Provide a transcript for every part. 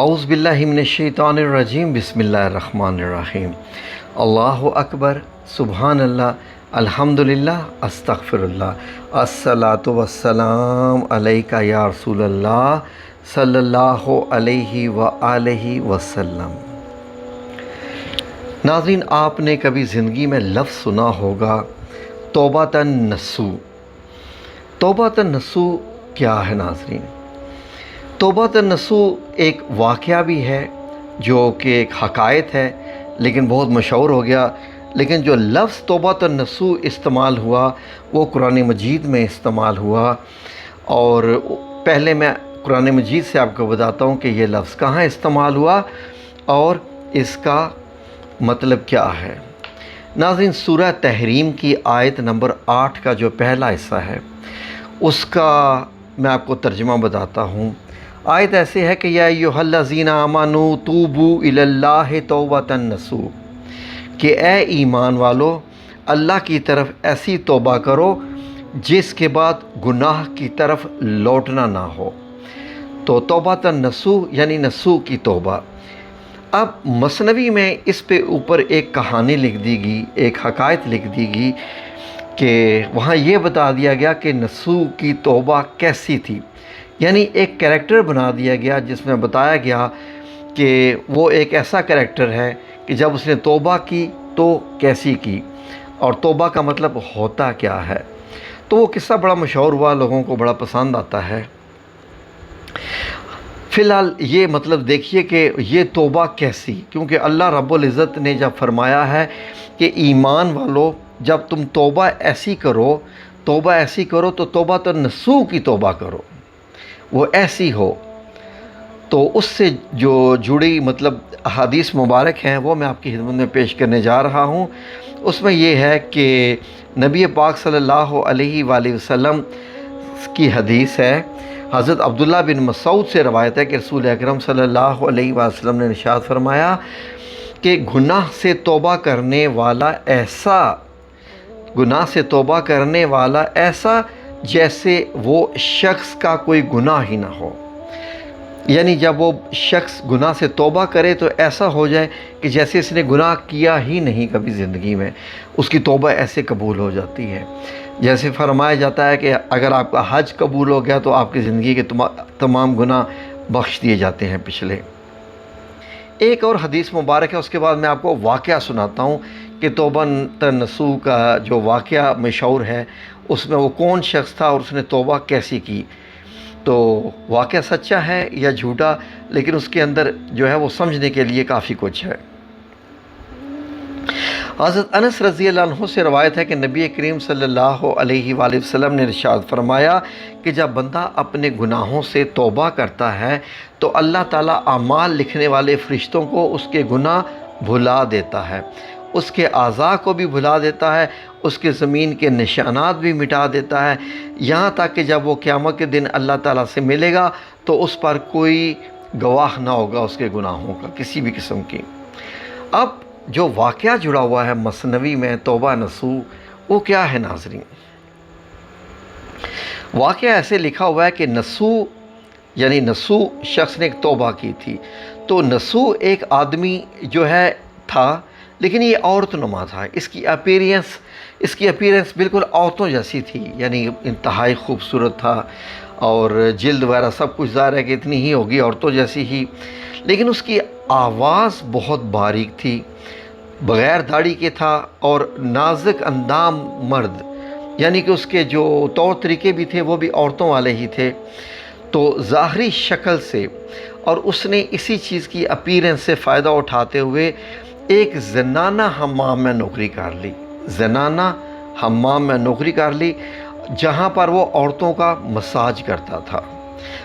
اعوذ باللہ من الشیطان الرجیم بسم اللہ الرحمن الرحیم اللہ اکبر سبحان اللہ الحمدللہ استغفر اللہ الصلاۃ والسلام علیکہ یا رسول اللہ صلی اللہ علیہ وآلہ وسلم۔ ناظرین، آپ نے کبھی زندگی میں لفظ سنا ہوگا توبۃ نصوح۔ توبۃ نصوح کیا ہے ناظرین؟ توبۃ نصوح ایک واقعہ بھی ہے جو کہ ایک حکایت ہے، لیکن بہت مشہور ہو گیا۔ لیکن جو لفظ توبۃ نصوح استعمال ہوا وہ قرآن مجید میں استعمال ہوا، اور پہلے میں قرآن مجید سے آپ کو بتاتا ہوں کہ یہ لفظ کہاں استعمال ہوا اور اس کا مطلب کیا ہے۔ ناظرین، سورہ تحریم کی آیت نمبر 8 کا جو پہلا حصہ ہے اس کا میں آپ کو ترجمہ بتاتا ہوں۔ آیت ایسے ہے کہ یا ایھا الذین آمنوا توبوا الی اللہ توبۃ نصوح، کہ اے ایمان والو اللہ کی طرف ایسی توبہ کرو جس کے بعد گناہ کی طرف لوٹنا نہ ہو۔ تو توبۃ نصوح یعنی نصوح کی توبہ۔ اب مثنوی میں اس پہ اوپر ایک کہانی لکھ دی گئی، ایک حکایت لکھ دی گئی کہ وہاں یہ بتا دیا گیا کہ نصوح کی توبہ کیسی تھی، یعنی ایک کریکٹر بنا دیا گیا جس میں بتایا گیا کہ وہ ایک ایسا کریکٹر ہے کہ جب اس نے توبہ کی تو کیسی کی، اور توبہ کا مطلب ہوتا کیا ہے۔ تو وہ قصہ بڑا مشہور ہوا، لوگوں کو بڑا پسند آتا ہے۔ فی الحال یہ مطلب دیکھیے کہ یہ توبہ کیسی، کیونکہ اللہ رب العزت نے جب فرمایا ہے کہ ایمان والو جب تم توبہ ایسی کرو تو توبۃ نصوح کی توبہ کرو، وہ ایسی ہو۔ تو اس سے جو جڑی مطلب احادیث مبارک ہیں وہ میں آپ کی خدمت میں پیش کرنے جا رہا ہوں۔ اس میں یہ ہے کہ نبی پاک صلی اللہ علیہ وآلہ وسلم کی حدیث ہے، حضرت عبداللہ بن مسعود سے روایت ہے کہ رسول اکرم صلی اللہ علیہ وآلہ وسلم نے ارشاد فرمایا کہ گناہ سے توبہ کرنے والا ایسا جیسے وہ شخص کا کوئی گناہ ہی نہ ہو، یعنی جب وہ شخص گناہ سے توبہ کرے تو ایسا ہو جائے کہ جیسے اس نے گناہ کیا ہی نہیں کبھی زندگی میں، اس کی توبہ ایسے قبول ہو جاتی ہے۔ جیسے فرمایا جاتا ہے کہ اگر آپ کا حج قبول ہو گیا تو آپ کی زندگی کے تمام گناہ بخش دیے جاتے ہیں پچھلے۔ ایک اور حدیث مبارک ہے، اس کے بعد میں آپ کو واقعہ سناتا ہوں کہ توبۃ نصوح کا جو واقعہ مشہور ہے اس میں وہ کون شخص تھا اور اس نے توبہ کیسی کی۔ تو واقعہ سچا ہے یا جھوٹا، لیکن اس کے اندر جو ہے وہ سمجھنے کے لیے کافی کچھ ہے۔ حضرت انس رضی اللہ عنہ سے روایت ہے کہ نبی کریم صلی اللہ علیہ وآلہ وسلم نے ارشاد فرمایا کہ جب بندہ اپنے گناہوں سے توبہ کرتا ہے تو اللہ تعالیٰ اعمال لکھنے والے فرشتوں کو اس کے گناہ بھلا دیتا ہے، اس کے اعضاء کو بھی بھلا دیتا ہے، اس کے زمین کے نشانات بھی مٹا دیتا ہے، یہاں تک کہ جب وہ قیامت کے دن اللہ تعالیٰ سے ملے گا تو اس پر کوئی گواہ نہ ہوگا اس کے گناہوں کا کسی بھی قسم کی۔ اب جو واقعہ جڑا ہوا ہے مثنوی میں توبہ نصوح، وہ کیا ہے ناظرین؟ واقعہ ایسے لکھا ہوا ہے کہ نصوح یعنی نصوح شخص نے ایک توبہ کی تھی۔ تو نصوح ایک آدمی جو ہے تھا، لیکن یہ عورت نما تھا، اس کی اپیرنس بالکل عورتوں جیسی تھی، یعنی انتہائی خوبصورت تھا، اور جلد وغیرہ سب کچھ ظاہر ہے کہ اتنی ہی ہوگی عورتوں جیسی ہی، لیکن اس کی آواز بہت باریک تھی، بغیر داڑھی کے تھا، اور نازک اندام مرد، یعنی کہ اس کے جو طور طریقے بھی تھے وہ بھی عورتوں والے ہی تھے۔ تو ظاہری شکل سے، اور اس نے اسی چیز کی اپیرنس سے فائدہ اٹھاتے ہوئے ایک زنانہ حمام میں نوکری کر لی، جہاں پر وہ عورتوں کا مساج کرتا تھا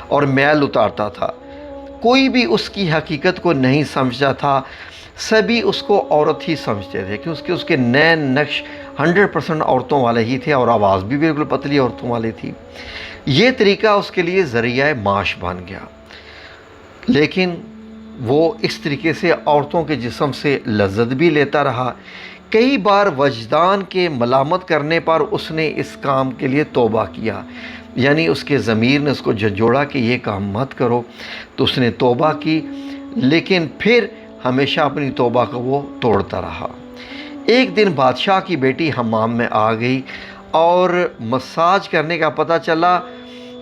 اور میل اتارتا تھا۔ کوئی بھی اس کی حقیقت کو نہیں سمجھتا تھا، سبھی اس کو عورت ہی سمجھتے تھے، کیونکہ اس کے نین نقش 100% عورتوں والے ہی تھے، اور آواز بھی بالکل پتلی عورتوں والی تھی۔ یہ طریقہ اس کے لیے ذریعہ معاش بن گیا، لیکن وہ اس طریقے سے عورتوں کے جسم سے لذت بھی لیتا رہا کئی بار وجدان کے ملامت کرنے پر اس نے اس کام کے لیے توبہ کیا، یعنی اس کے ضمیر نے اس کو جھنجھوڑا کہ یہ کام مت کرو، تو اس نے توبہ کی، لیکن پھر ہمیشہ اپنی توبہ کو وہ توڑتا رہا۔ ایک دن بادشاہ کی بیٹی حمام میں آ گئی اور مساج کرنے کا پتہ چلا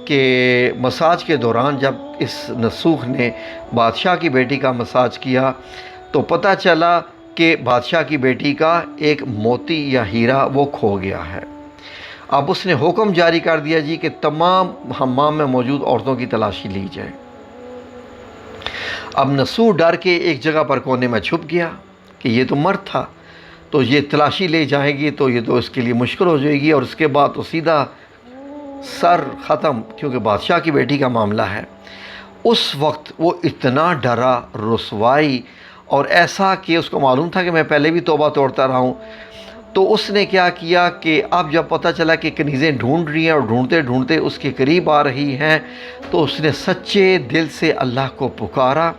کہ مساج کے دوران جب اس نسوخ نے بادشاہ کی بیٹی کا مساج کیا تو پتہ چلا کہ بادشاہ کی بیٹی کا ایک موتی یا ہیرا وہ کھو گیا ہے۔ اب اس نے حکم جاری کر دیا جی کہ تمام حمام میں موجود عورتوں کی تلاشی لی جائے۔ اب نسو ڈر کے ایک جگہ پر کونے میں چھپ گیا کہ یہ تو مرد تھا، تو یہ تلاشی لے جائے گی تو یہ تو اس کے لیے مشکل ہو جائے گی، اور اس کے بعد تو سیدھا سر ختم، کیونکہ بادشاہ کی بیٹی کا معاملہ ہے۔ اس وقت وہ اتنا ڈرا، رسوائی، اور ایسا کہ اس کو معلوم تھا کہ میں پہلے بھی توبہ توڑتا رہا ہوں، تو اس نے کیا کیا کہ اب جب پتہ چلا کہ کنیزیں ڈھونڈ رہی ہیں اور ڈھونڈتے ڈھونڈتے اس کے قریب آ رہی ہیں، تو اس نے سچے دل سے اللہ کو پکارا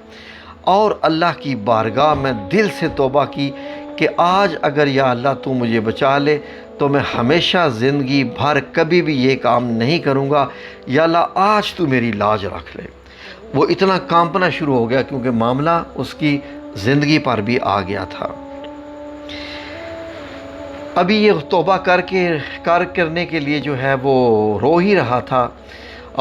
اور اللہ کی بارگاہ میں دل سے توبہ کی کہ آج اگر یا اللہ تو مجھے بچا لے تو میں ہمیشہ زندگی بھر کبھی بھی یہ کام نہیں کروں گا، یا اللہ آج تو میری لاج رکھ لے۔ وہ اتنا کانپنا شروع ہو گیا کیونکہ معاملہ اس کی زندگی پر بھی آ گیا تھا۔ ابھی یہ توبہ کرنے کے لیے جو ہے وہ رو ہی رہا تھا،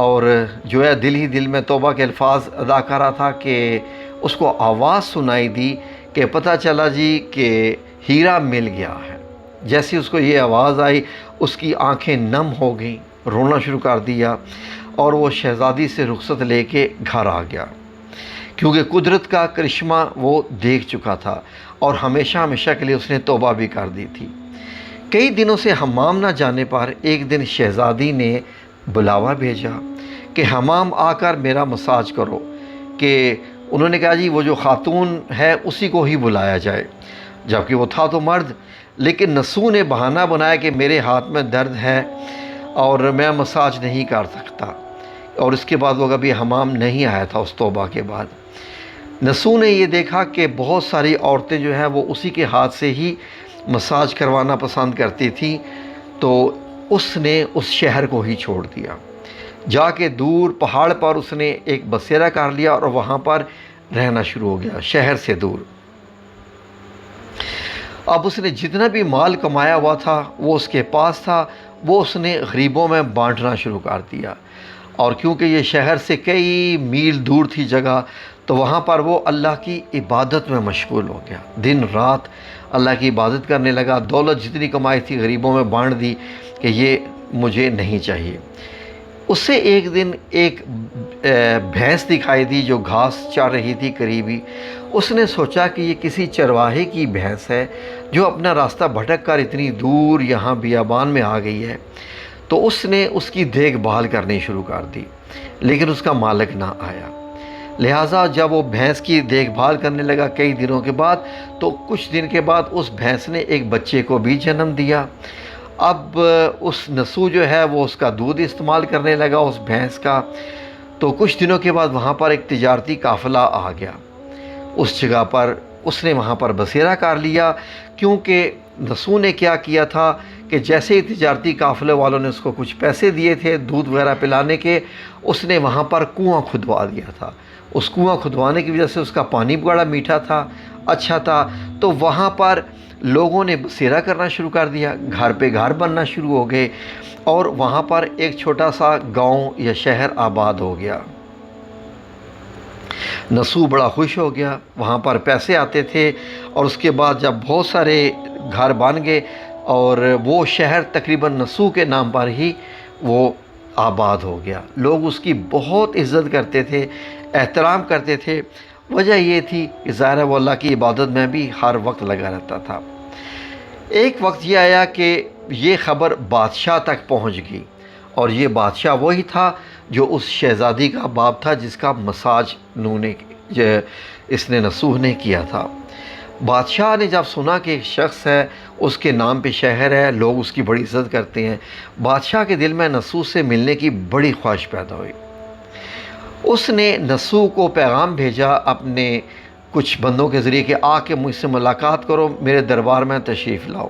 اور جو ہے دل ہی دل میں توبہ کے الفاظ ادا کر رہا تھا کہ اس کو آواز سنائی دی کہ پتہ چلا جی کہ ہیرا مل گیا ہے۔ جیسی اس کو یہ آواز آئی اس کی آنکھیں نم ہو گئیں، رونا شروع کر دیا، اور وہ شہزادی سے رخصت لے کے گھر آ گیا، کیونکہ قدرت کا کرشمہ وہ دیکھ چکا تھا اور ہمیشہ ہمیشہ کے لیے اس نے توبہ بھی کر دی تھی۔ کئی دنوں سے حمام نہ جانے پر ایک دن شہزادی نے بلاوا بھیجا کہ حمام آ کر میرا مساج کرو، کہ انہوں نے کہا جی وہ جو خاتون ہے اسی کو ہی بلایا جائے، جبکہ وہ تھا تو مرد، لیکن نسو نے بہانہ بنایا کہ میرے ہاتھ میں درد ہے اور میں مساج نہیں کر سکتا، اور اس کے بعد وہ کبھی حمام نہیں آیا تھا اس توبہ کے بعد۔ نسو نے یہ دیکھا کہ بہت ساری عورتیں جو ہیں وہ اسی کے ہاتھ سے ہی مساج کروانا پسند کرتی تھیں، تو اس نے اس شہر کو ہی چھوڑ دیا، جا کے دور پہاڑ پر اس نے ایک بسیرا کر لیا اور وہاں پر رہنا شروع ہو گیا، شہر سے دور۔ اب اس نے جتنا بھی مال کمایا ہوا تھا وہ اس کے پاس تھا، وہ اس نے غریبوں میں بانٹنا شروع کر دیا، اور کیونکہ یہ شہر سے کئی میل دور تھی جگہ، تو وہاں پر وہ اللہ کی عبادت میں مشغول ہو گیا، دن رات اللہ کی عبادت کرنے لگا، دولت جتنی کمائی تھی غریبوں میں بانٹ دی کہ یہ مجھے نہیں چاہیے۔ اسے ایک دن ایک بھینس دکھائی دی جو گھاس چر رہی تھی قریبی۔ اس نے سوچا کہ یہ کسی چرواہے کی بھینس ہے جو اپنا راستہ بھٹک کر اتنی دور یہاں بیابان میں آ گئی ہے، تو اس نے اس کی دیکھ بھال کرنی شروع کر دی، لیکن اس کا مالک نہ آیا۔ لہٰذا جب وہ بھینس کی دیکھ بھال کرنے لگا کئی دنوں کے بعد، تو کچھ دن کے بعد اس بھینس نے ایک بچے کو بھی جنم دیا۔ اب اس نسو جو ہے وہ اس کا دودھ استعمال کرنے لگا اس بھینس کا، تو کچھ دنوں کے بعد وہاں پر ایک تجارتی قافلہ آ گیا اس جگہ پر، اس نے وہاں پر بسیرا کر لیا، کیونکہ نسو نے کیا کیا تھا کہ جیسے ہی تجارتی قافلے والوں نے اس کو کچھ پیسے دیے تھے دودھ وغیرہ پلانے کے، اس نے وہاں پر کنواں کھدوا دیا تھا۔ اس کنواں کھدوانے کی وجہ سے اس کا پانی بڑا میٹھا تھا، اچھا تھا، تو وہاں پر لوگوں نے بسیرا کرنا شروع کر دیا، گھر پہ گھر بننا شروع ہو گئے، اور وہاں پر ایک چھوٹا سا گاؤں یا شہر آباد ہو گیا۔ نسو بڑا خوش ہو گیا، وہاں پر پیسے آتے تھے، اور اس کے بعد جب بہت سارے گھر بن گئے اور وہ شہر تقریباً نسو کے نام پر ہی وہ آباد ہو گیا، لوگ اس کی بہت عزت کرتے تھے، احترام کرتے تھے۔ وجہ یہ تھی کہ ظاہر ہے وہ اللہ کی عبادت میں بھی ہر وقت لگا رہتا تھا۔ ایک وقت یہ آیا کہ یہ خبر بادشاہ تک پہنچ گئی، اور یہ بادشاہ وہی تھا جو اس شہزادی کا باپ تھا جس کا مساج اس نے نسوح نے کیا تھا۔ بادشاہ نے جب سنا کہ ایک شخص ہے، اس کے نام پہ شہر ہے، لوگ اس کی بڑی عزت کرتے ہیں، بادشاہ کے دل میں نسوح سے ملنے کی بڑی خواہش پیدا ہوئی۔ اس نے نسوح کو پیغام بھیجا اپنے کچھ بندوں کے ذریعے کہ آ کے مجھ سے ملاقات کرو، میرے دربار میں تشریف لاؤ۔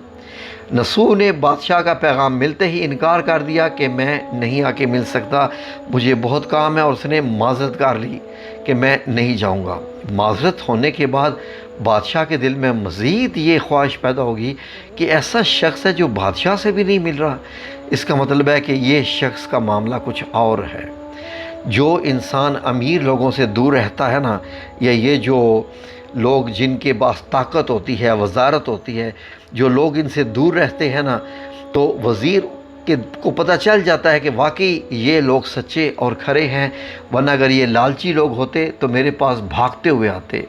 نسو نے بادشاہ کا پیغام ملتے ہی انکار کر دیا کہ میں نہیں آ کے مل سکتا، مجھے بہت کام ہے، اور اس نے معذرت کر لی کہ میں نہیں جاؤں گا۔ معذرت ہونے کے بعد بادشاہ کے دل میں مزید یہ خواہش پیدا ہوگی کہ ایسا شخص ہے جو بادشاہ سے بھی نہیں مل رہا، اس کا مطلب ہے کہ یہ شخص کا معاملہ کچھ اور ہے۔ جو انسان امیر لوگوں سے دور رہتا ہے نا، یا یہ جو لوگ جن کے پاس طاقت ہوتی ہے، وزارت ہوتی ہے، جو لوگ ان سے دور رہتے ہیں نا، تو وزیر کو پتہ چل جاتا ہے کہ واقعی یہ لوگ سچے اور کھرے ہیں، ورنہ اگر یہ لالچی لوگ ہوتے تو میرے پاس بھاگتے ہوئے آتے۔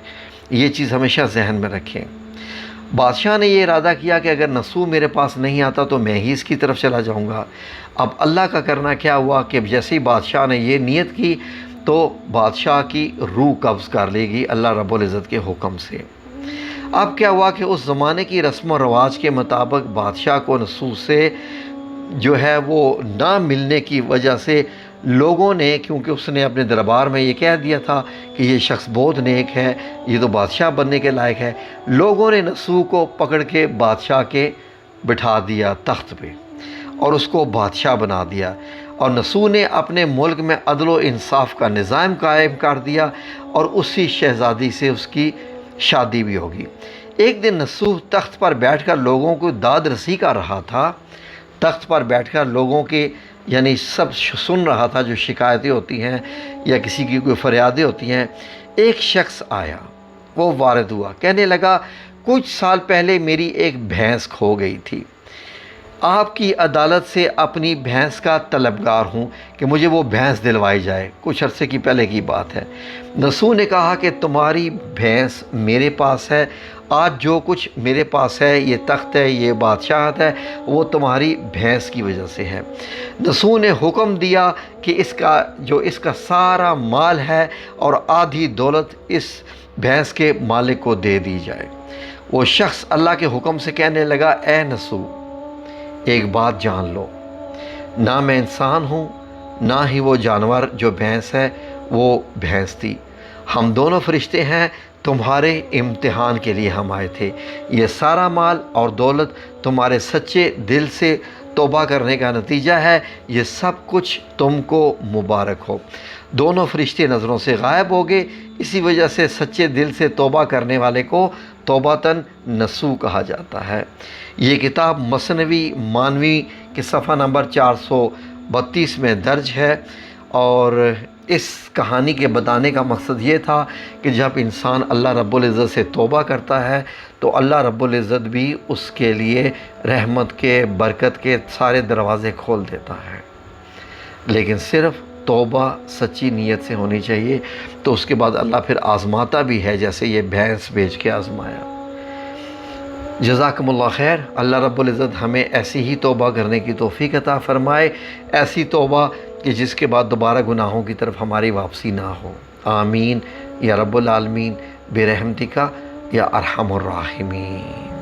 یہ چیز ہمیشہ ذہن میں رکھیں۔ بادشاہ نے یہ ارادہ کیا کہ اگر نسو میرے پاس نہیں آتا تو میں ہی اس کی طرف چلا جاؤں گا۔ اب اللہ کا کرنا کیا ہوا کہ جیسے ہی بادشاہ نے یہ نیت کی تو بادشاہ کی روح قبض کر لے گی اللہ رب العزت کے حکم سے۔ اب کیا ہوا کہ اس زمانے کی رسم و رواج کے مطابق بادشاہ کو نسو سے جو ہے وہ نہ ملنے کی وجہ سے لوگوں نے، کیونکہ اس نے اپنے دربار میں یہ کہہ دیا تھا کہ یہ شخص بہت نیک ہے، یہ تو بادشاہ بننے کے لائق ہے، لوگوں نے نسو کو پکڑ کے بادشاہ کے بٹھا دیا تخت پہ اور اس کو بادشاہ بنا دیا، اور نسو نے اپنے ملک میں عدل و انصاف کا نظام قائم کر دیا، اور اسی شہزادی سے اس کی شادی بھی ہوگی۔ ایک دن نسو تخت پر بیٹھ کر لوگوں کو داد رسی کر رہا تھا، تخت پر بیٹھ کر لوگوں کے یعنی سب سن رہا تھا جو شکایتیں ہوتی ہیں یا کسی کی کوئی فریادیں ہوتی ہیں۔ ایک شخص آیا، وہ وارد ہوا، کہنے لگا کچھ سال پہلے میری ایک بھینس کھو گئی تھی، آپ کی عدالت سے اپنی بھینس کا طلبگار ہوں کہ مجھے وہ بھینس دلوائی جائے، کچھ عرصے کی پہلے کی بات ہے۔ نسو نے کہا کہ تمہاری بھینس میرے پاس ہے، آج جو کچھ میرے پاس ہے، یہ تخت ہے، یہ بادشاہت ہے، وہ تمہاری بھینس کی وجہ سے ہے۔ نسو نے حکم دیا کہ اس کا سارا مال ہے اور آدھی دولت اس بھینس کے مالک کو دے دی جائے۔ وہ شخص اللہ کے حکم سے کہنے لگا، اے نسو، ایک بات جان لو، نہ میں انسان ہوں نہ ہی وہ جانور جو بھینس ہے وہ بھینس تھی، ہم دونوں فرشتے ہیں، تمہارے امتحان کے لیے ہم آئے تھے، یہ سارا مال اور دولت تمہارے سچے دل سے توبہ کرنے کا نتیجہ ہے، یہ سب کچھ تم کو مبارک ہو۔ دونوں فرشتے نظروں سے غائب ہو گئے، اسی وجہ سے سچے دل سے توبہ کرنے والے کو توبۃ نسو کہا جاتا ہے۔ یہ کتاب مثنوی مانوی کے صفحہ نمبر 432 میں درج ہے، اور اس کہانی کے بتانے کا مقصد یہ تھا کہ جب انسان اللہ رب العزت سے توبہ کرتا ہے تو اللہ رب العزت بھی اس کے لیے رحمت کے، برکت کے سارے دروازے کھول دیتا ہے، لیکن صرف توبہ سچی نیت سے ہونی چاہیے، تو اس کے بعد اللہ پھر آزماتا بھی ہے، جیسے یہ بھینس بیچ کے آزمایا۔ جزاکم اللہ خیر۔ اللہ رب العزت ہمیں ایسی ہی توبہ کرنے کی توفیق عطا فرمائے، ایسی توبہ کہ جس کے بعد دوبارہ گناہوں کی طرف ہماری واپسی نہ ہو۔ آمین یا رب العالمین برحمتک یا ارحم الراحمین۔